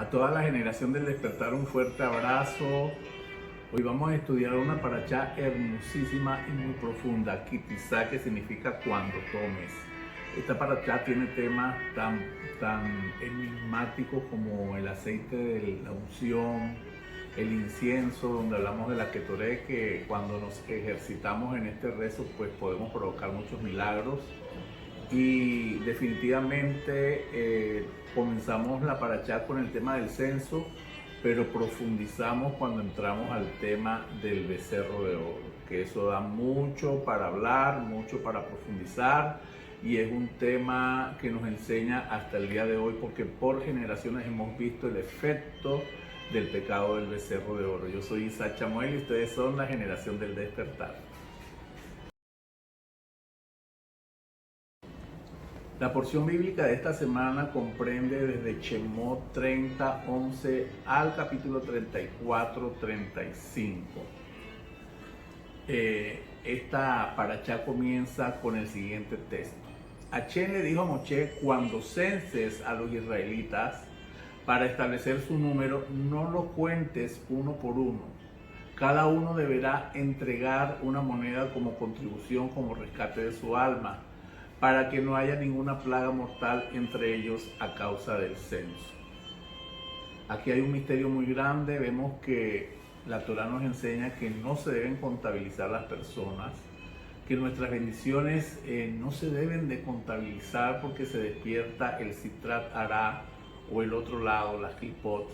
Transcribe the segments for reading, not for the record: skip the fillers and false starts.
A toda la generación del despertar un fuerte abrazo. Hoy vamos a estudiar una parashá hermosísima y muy profunda, Kitizá, que significa cuando tomes. Esta parashá tiene temas tan enigmáticos como el aceite de la unción, el incienso, donde hablamos de la Ketoré, que cuando nos ejercitamos en este rezo pues podemos provocar muchos milagros. Y definitivamente comenzamos la parashá con el tema del censo, pero profundizamos cuando entramos al tema del becerro de oro, que eso da mucho para hablar, mucho para profundizar, y es un tema que nos enseña hasta el día de hoy, porque por generaciones hemos visto el efecto del pecado del becerro de oro. Yo soy Isaac Chamuel y ustedes son la generación del despertar. La porción bíblica de esta semana comprende desde Shemot 30, 11 al capítulo 34, 35. Esta parashá comienza con el siguiente texto. Hashem le dijo a Moshe: cuando censes a los israelitas para establecer su número, no lo cuentes uno por uno. Cada uno deberá entregar una moneda como contribución, como rescate de su alma, para que no haya ninguna plaga mortal entre ellos a causa del censo. Aquí hay un misterio muy grande. Vemos que la Torá nos enseña que no se deben contabilizar las personas, que nuestras bendiciones no se deben de contabilizar porque se despierta el Sitrat Hará o el otro lado, las Klipot,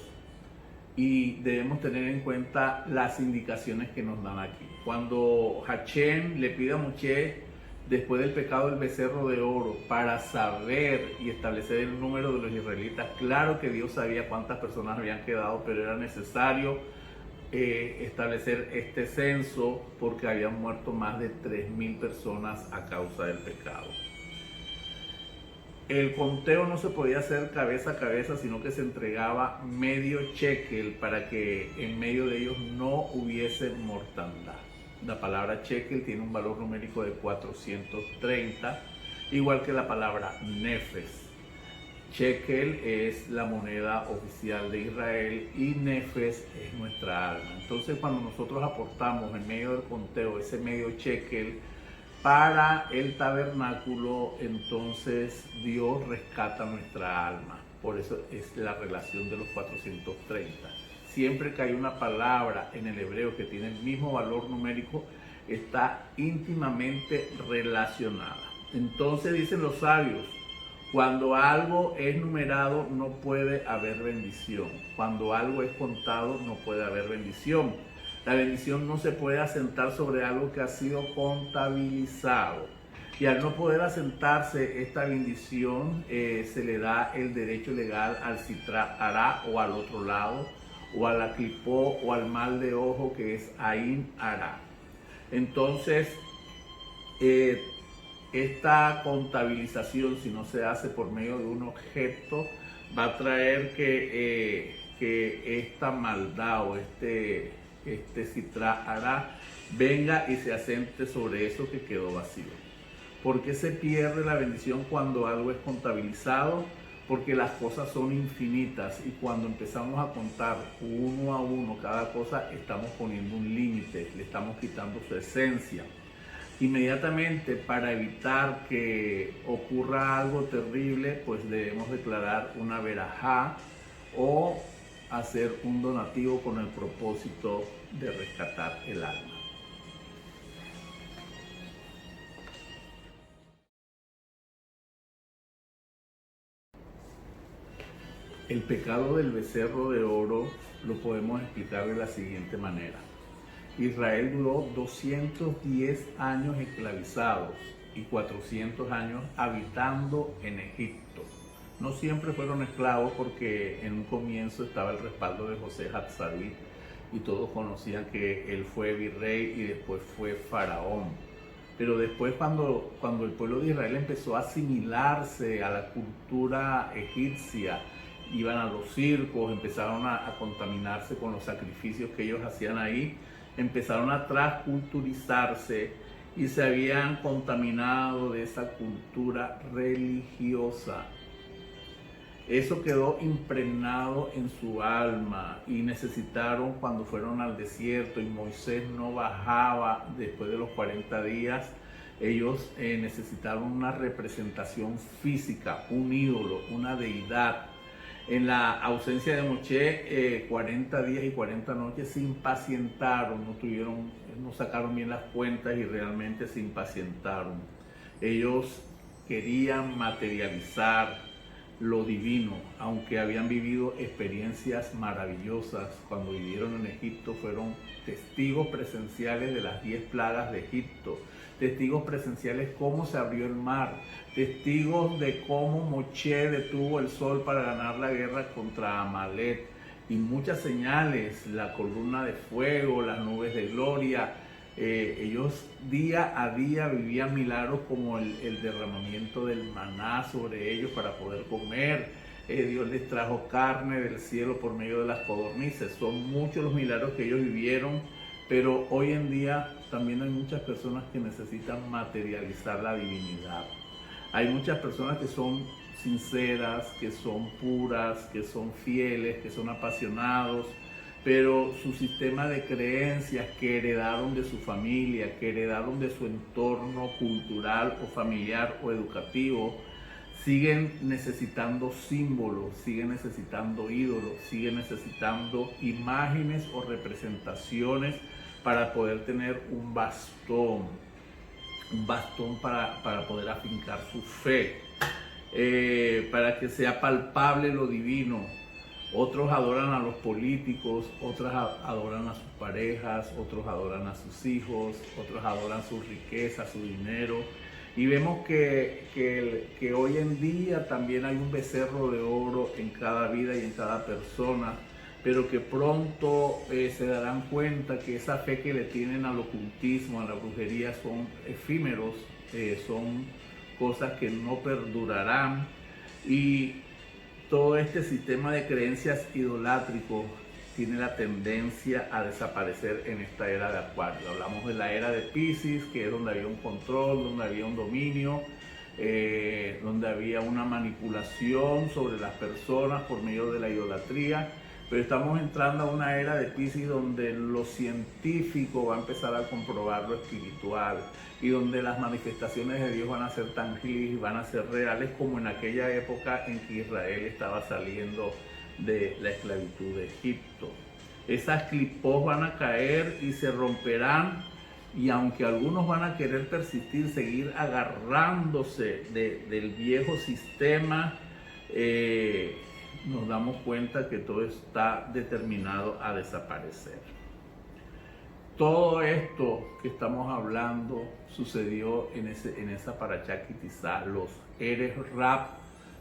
y debemos tener en cuenta las indicaciones que nos dan aquí. Cuando Hashem le pide a Moshe, después del pecado del becerro de oro, para saber y establecer el número de los israelitas, claro que Dios sabía cuántas personas habían quedado, pero era necesario establecer este censo porque habían muerto más de 3.000 personas a causa del pecado. El conteo no se podía hacer cabeza a cabeza, sino que se entregaba medio shekel para que en medio de ellos no hubiese mortandad. La palabra shekel tiene un valor numérico de 430, igual que la palabra nefes. Shekel es la moneda oficial de Israel y nefes es nuestra alma. Entonces, cuando nosotros aportamos en medio del conteo ese medio shekel para el tabernáculo, entonces Dios rescata nuestra alma. Por eso es la relación de los 430. Siempre que hay una palabra en el hebreo que tiene el mismo valor numérico, está íntimamente relacionada. Entonces dicen los sabios: cuando algo es numerado no puede haber bendición. Cuando algo es contado no puede haber bendición. La bendición no se puede asentar sobre algo que ha sido contabilizado. Y al no poder asentarse esta bendición, se le da el derecho legal al Sitrat Hará o al otro lado, o a la Klipó o al mal de ojo, que es Ain Hará. Entonces, esta contabilización, si no se hace por medio de un objeto, va a traer que esta maldad o este Sitrat Hará venga y se asente sobre eso que quedó vacío. ¿Por qué se pierde la bendición cuando algo es contabilizado? Porque las cosas son infinitas y cuando empezamos a contar uno a uno cada cosa, estamos poniendo un límite, le estamos quitando su esencia. Inmediatamente, para evitar que ocurra algo terrible, pues debemos declarar una verajá o hacer un donativo con el propósito de rescatar el alma. El pecado del becerro de oro lo podemos explicar de la siguiente manera. Israel duró 210 años esclavizados y 400 años habitando en Egipto. No siempre fueron esclavos porque en un comienzo estaba el respaldo de José Hatzarit y todos conocían que él fue virrey y después fue faraón. Pero después cuando el pueblo de Israel empezó a asimilarse a la cultura egipcia, iban a los circos, empezaron a contaminarse con los sacrificios que ellos hacían ahí, empezaron a transculturizarse y se habían contaminado de esa cultura religiosa. Eso quedó impregnado en su alma y necesitaron, cuando fueron al desierto y Moisés no bajaba después de los 40 días, ellos necesitaron una representación física, un ídolo, una deidad. En la ausencia de Moshe, 40 días y 40 noches se impacientaron, no sacaron bien las cuentas y realmente se impacientaron. Ellos querían materializar lo divino, aunque habían vivido experiencias maravillosas. Cuando vivieron en Egipto fueron testigos presenciales de las 10 plagas de Egipto, testigos presenciales cómo se abrió el mar, testigos de cómo Moshe detuvo el sol para ganar la guerra contra Amalek, y muchas señales, la columna de fuego, las nubes de gloria. Ellos día a día vivían milagros como el derramamiento del maná sobre ellos para poder comer. Dios les trajo carne del cielo por medio de las codornices. Son muchos los milagros que ellos vivieron, pero hoy en día también hay muchas personas que necesitan materializar la divinidad. Hay muchas personas que son sinceras, que son puras, que son fieles, que son apasionados, pero su sistema de creencias que heredaron de su familia, que heredaron de su entorno cultural o familiar o educativo, siguen necesitando símbolos, siguen necesitando ídolos, siguen necesitando imágenes o representaciones para poder tener un bastón para poder afincar su fe, para que sea palpable lo divino. Otros adoran a los políticos, otros adoran a sus parejas, otros adoran a sus hijos, otros adoran su riqueza, su dinero. Y vemos que hoy en día también hay un becerro de oro en cada vida y en cada persona, pero que pronto se darán cuenta que esa fe que le tienen al ocultismo, a la brujería, son efímeros, son cosas que no perdurarán. Y todo este sistema de creencias idolátricos tiene la tendencia a desaparecer en esta era de Acuario. Hablamos de la era de Piscis, que es donde había un control, donde había un dominio, donde había una manipulación sobre las personas por medio de la idolatría. Pero estamos entrando a una era de Piscis donde lo científico va a empezar a comprobar lo espiritual, y donde las manifestaciones de Dios van a ser tangibles y van a ser reales, como en aquella época en que Israel estaba saliendo de la esclavitud de Egipto. Esas clipos van a caer y se romperán, y aunque algunos van a querer persistir, seguir agarrándose del viejo sistema, nos damos cuenta que todo está determinado a desaparecer. Todo esto que estamos hablando sucedió en esa parashá Ki Tisa. Los Eres Rab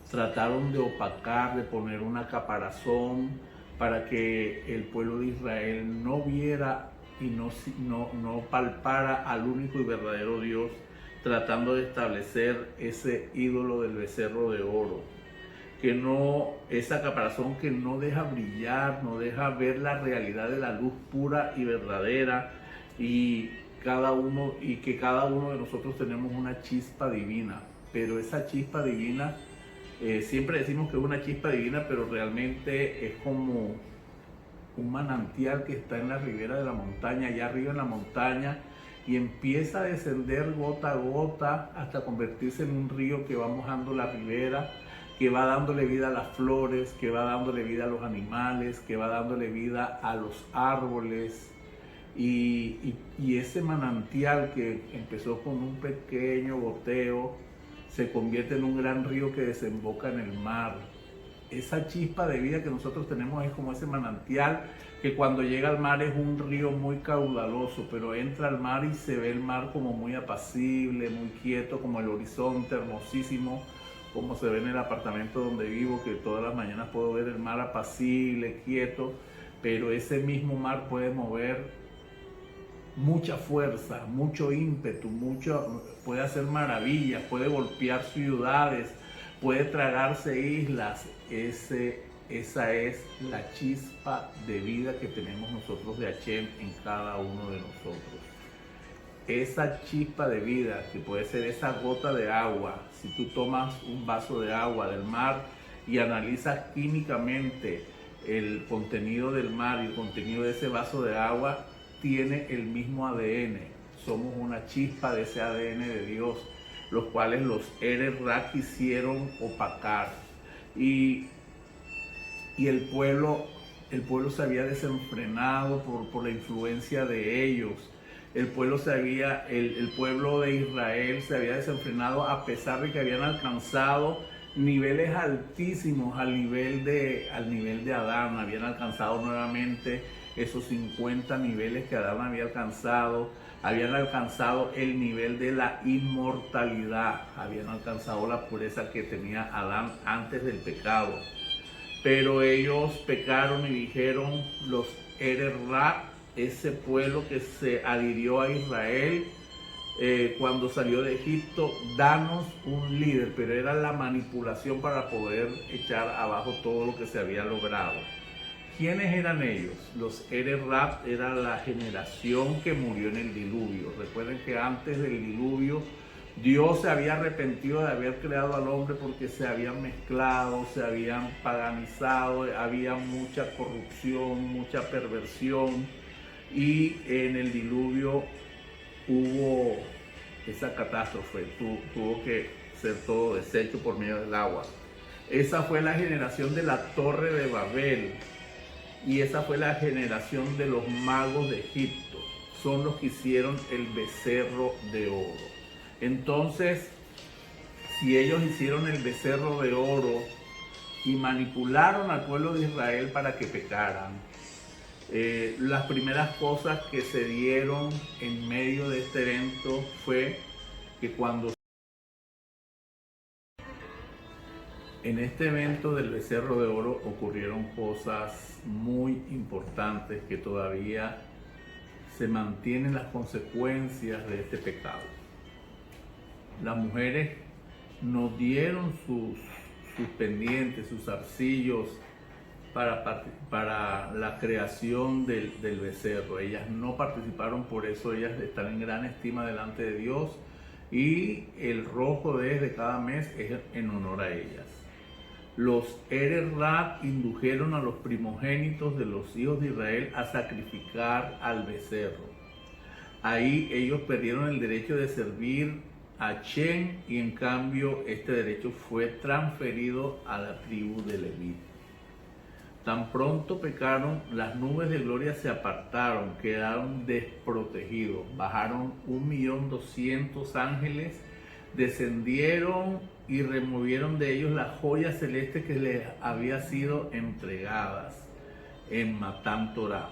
trataron de opacar, de poner una caparazón para que el pueblo de Israel no viera y no palpara al único y verdadero Dios, tratando de establecer ese ídolo del becerro de oro. Esa caparazón que no deja brillar, no deja ver la realidad de la luz pura y verdadera, y que cada uno de nosotros tenemos una chispa divina. Pero esa chispa divina, siempre decimos que es una chispa divina, pero realmente es como un manantial que está en la ribera de la montaña, allá arriba en la montaña, y empieza a descender gota a gota hasta convertirse en un río que va mojando la ribera, que va dándole vida a las flores, que va dándole vida a los animales, que va dándole vida a los árboles. Y ese manantial que empezó con un pequeño goteo se convierte en un gran río que desemboca en el mar. Esa chispa de vida que nosotros tenemos es como ese manantial que cuando llega al mar es un río muy caudaloso, pero entra al mar y se ve el mar como muy apacible, muy quieto, como el horizonte hermosísimo, como se ve en el apartamento donde vivo, que todas las mañanas puedo ver el mar apacible, quieto, pero ese mismo mar puede mover mucha fuerza, mucho ímpetu, puede hacer maravillas, puede golpear ciudades, puede tragarse islas. Esa es la chispa de vida que tenemos nosotros de Hashem en cada uno de nosotros. Esa chispa de vida, que puede ser esa gota de agua. Si tú tomas un vaso de agua del mar y analizas químicamente el contenido del mar y el contenido de ese vaso de agua, tiene el mismo ADN. Somos una chispa de ese ADN de Dios, los cuales los Eres-Ra quisieron opacar. Y el pueblo se había desenfrenado por la influencia de ellos. El pueblo de Israel se había desenfrenado a pesar de que habían alcanzado niveles altísimos al nivel de Adán. Habían alcanzado nuevamente esos 50 niveles que Adán había alcanzado. Habían alcanzado el nivel de la inmortalidad. Habían alcanzado la pureza que tenía Adán antes del pecado. Pero ellos pecaron y dijeron, los Eres-Ra, ese pueblo que se adhirió a Israel cuando salió de Egipto, danos un líder, pero era la manipulación para poder echar abajo todo lo que se había logrado. ¿Quiénes eran ellos? Los Eres-Ra era la generación que murió en el diluvio. Recuerden que antes del diluvio Dios se había arrepentido de haber creado al hombre porque se habían mezclado, se habían paganizado, había mucha corrupción, mucha perversión, y en el diluvio hubo esa catástrofe, tuvo que ser todo deshecho por medio del agua. Esa fue la generación de la Torre de Babel, y esa fue la generación de los magos de Egipto. Son los que hicieron el becerro de oro. Entonces, si ellos hicieron el becerro de oro y manipularon al pueblo de Israel para que pecaran, las primeras cosas que se dieron en medio de este evento fue que cuando en este evento del becerro de oro ocurrieron cosas muy importantes que todavía se mantienen las consecuencias de este pecado. Las mujeres nos dieron sus pendientes, sus arcillos para la creación del becerro. Ellas no participaron, por eso ellas están en gran estima delante de Dios, y el rojo de cada mes es en honor a ellas. Los Eres-Ra indujeron a los primogénitos de los hijos de Israel a sacrificar al becerro. Ahí ellos perdieron el derecho de servir a Shem, y en cambio este derecho fue transferido a la tribu de Leví. Tan pronto pecaron, las nubes de gloria se apartaron, quedaron desprotegidos. Bajaron 1.200.000 ángeles, descendieron y removieron de ellos las joyas celestes que les había sido entregadas en Matán Torah.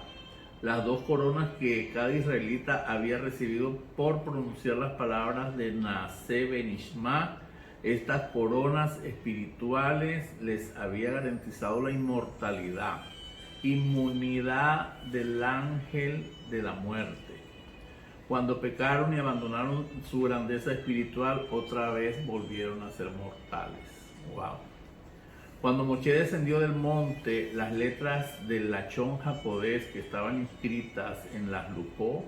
Las dos coronas que cada israelita había recibido por pronunciar las palabras de Naaseh Benishma. Estas coronas espirituales les había garantizado la inmortalidad, inmunidad del ángel de la muerte. Cuando pecaron y abandonaron su grandeza espiritual, otra vez volvieron a ser mortales. Wow. Cuando Moshe descendió del monte, las letras del Lachón Jacodés que estaban inscritas en las Lupot,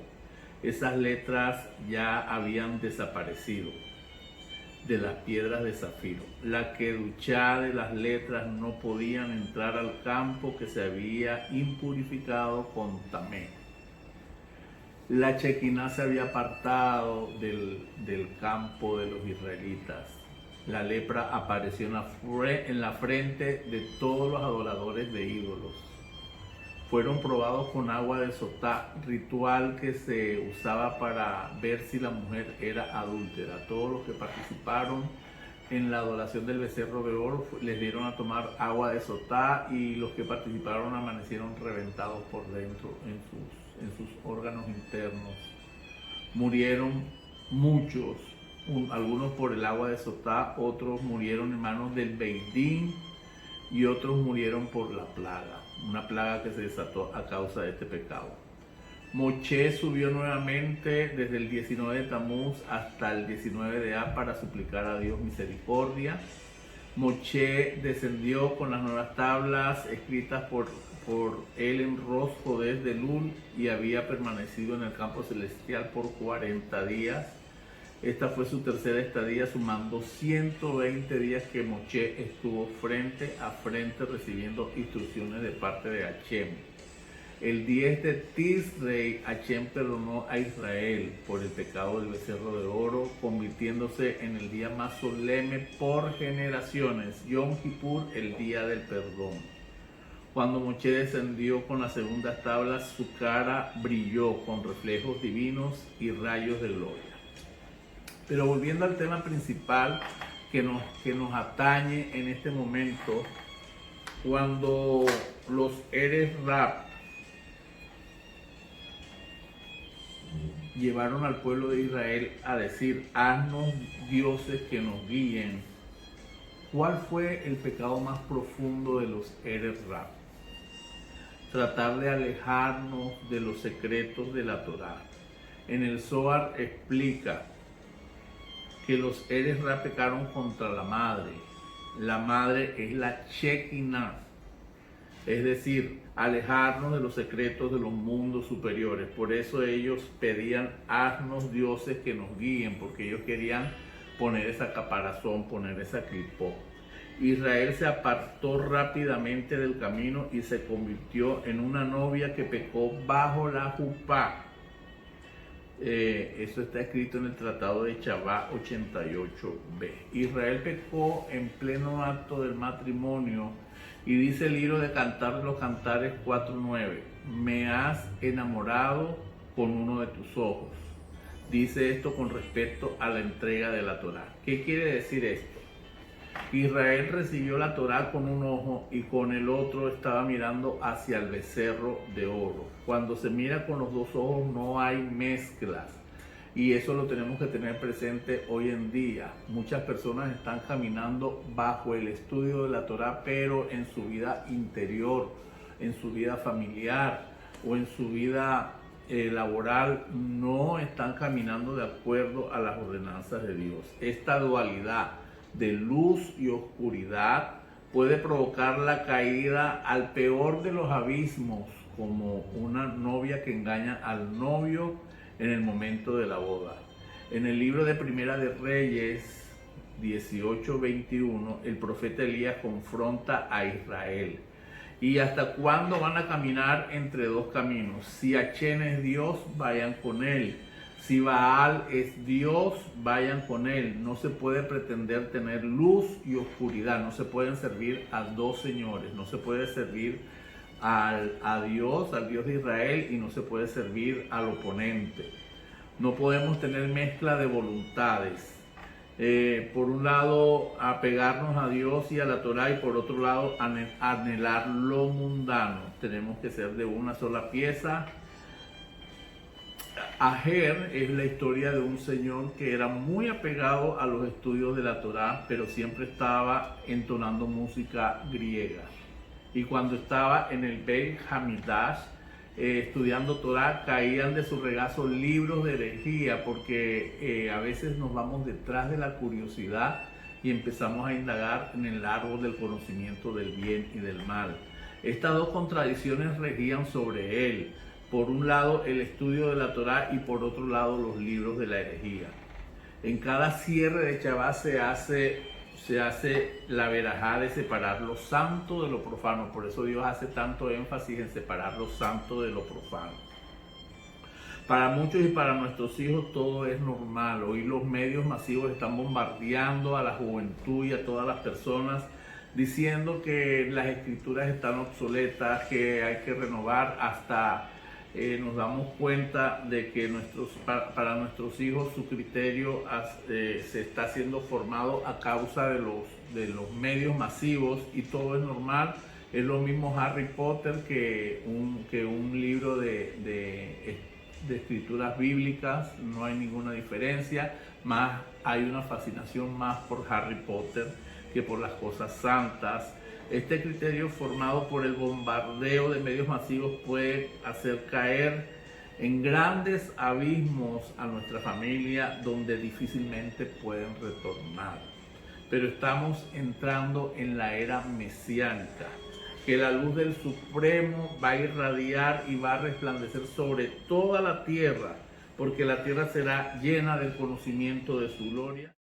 esas letras ya habían desaparecido de las piedras de zafiro. La kedushá de las letras no podían entrar al campo que se había impurificado con tamé. La Shekinah se había apartado del campo de los israelitas. La lepra apareció en la frente de todos los adoradores de ídolos. Fueron probados con agua de sotá, ritual que se usaba para ver si la mujer era adúltera. Todos los que participaron en la adoración del becerro de oro les dieron a tomar agua de sotá, y los que participaron amanecieron reventados por dentro en sus órganos internos. Murieron muchos, algunos por el agua de sotá, otros murieron en manos del Beidín y otros murieron por la plaga, una plaga que se desató a causa de este pecado. Moshe subió nuevamente desde el 19 de Tamuz hasta el 19 de Ab para suplicar a Dios misericordia. Moshe descendió con las nuevas tablas escritas por él en Rosh Jodés de Lul, y había permanecido en el campo celestial por 40 días. Esta fue su tercera estadía, sumando 120 días que Moshe estuvo frente a frente recibiendo instrucciones de parte de Hashem. El 10 de Tisrei, Hashem perdonó a Israel por el pecado del becerro de oro, convirtiéndose en el día más solemne por generaciones, Yom Kippur, el día del perdón. Cuando Moshe descendió con las segundas tablas, su cara brilló con reflejos divinos y rayos de gloria. Pero volviendo al tema principal que nos atañe en este momento, cuando los Eres Rab llevaron al pueblo de Israel a decir: haznos dioses que nos guíen. ¿Cuál fue el pecado más profundo de los Eres Rab? Tratar de alejarnos de los secretos de la Torá. En el Zohar explica que los Eres Rab pecaron contra la madre. La madre es la Shekinah, es decir, alejarnos de los secretos de los mundos superiores. Por eso ellos pedían: haznos dioses que nos guíen, porque ellos querían poner esa caparazón, poner esa clipó. Israel se apartó rápidamente del camino y se convirtió en una novia que pecó bajo la jupá. Eso está escrito en el Tratado de Chabá 88b. Israel pecó en pleno acto del matrimonio. Y dice el libro de Cantar de los Cantares 4:9: me has enamorado con uno de tus ojos. Dice esto con respecto a la entrega de la Torá. ¿Qué quiere decir esto? Israel recibió la Torá con un ojo y con el otro estaba mirando hacia el becerro de oro. Cuando se mira con los dos ojos no hay mezclas. Y eso lo tenemos que tener presente hoy en día. Muchas personas están caminando bajo el estudio de la Torá, pero en su vida interior, en su vida familiar o en su vida laboral no están caminando de acuerdo a las ordenanzas de Dios. Esta dualidad de luz y oscuridad puede provocar la caída al peor de los abismos, como una novia que engaña al novio en el momento de la boda. En el libro de Primera de Reyes 18:21, el profeta Elías confronta a Israel. ¿Y hasta cuándo van a caminar entre dos caminos? Si Hashem es Dios, vayan con él. Si Baal es Dios, vayan con él. No se puede pretender tener luz y oscuridad. No se pueden servir a dos señores. No se puede servir a Dios, al Dios de Israel, y no se puede servir al oponente. No podemos tener mezcla de voluntades. Por un lado, apegarnos a Dios y a la Torá, y por otro lado, anhelar lo mundano. Tenemos que ser de una sola pieza. Ajer es la historia de un señor que era muy apegado a los estudios de la Torá, pero siempre estaba entonando música griega. Y cuando estaba en el Beit Hamidash estudiando Torá, caían de su regazo libros de herejía, porque a veces nos vamos detrás de la curiosidad y empezamos a indagar en el árbol del conocimiento del bien y del mal. Estas dos contradicciones regían sobre él. Por un lado el estudio de la Torá y por otro lado los libros de la herejía. En cada cierre de Shabbat se hace la verajá de separar lo santo de lo profano. Por eso Dios hace tanto énfasis en separar lo santo de lo profano. Para muchos y para nuestros hijos todo es normal. Hoy los medios masivos están bombardeando a la juventud y a todas las personas diciendo que las escrituras están obsoletas, que hay que renovar. Hasta nos damos cuenta de que para nuestros hijos su criterio se está siendo formado a causa de los medios masivos, y todo es normal. Es lo mismo Harry Potter que un libro de escrituras bíblicas. No hay ninguna diferencia, más hay una fascinación más por Harry Potter que por las cosas santas. Este criterio formado por el bombardeo de medios masivos puede hacer caer en grandes abismos a nuestra familia, donde difícilmente pueden retornar. Pero estamos entrando en la era mesiánica, que la luz del Supremo va a irradiar y va a resplandecer sobre toda la tierra, porque la tierra será llena del conocimiento de su gloria.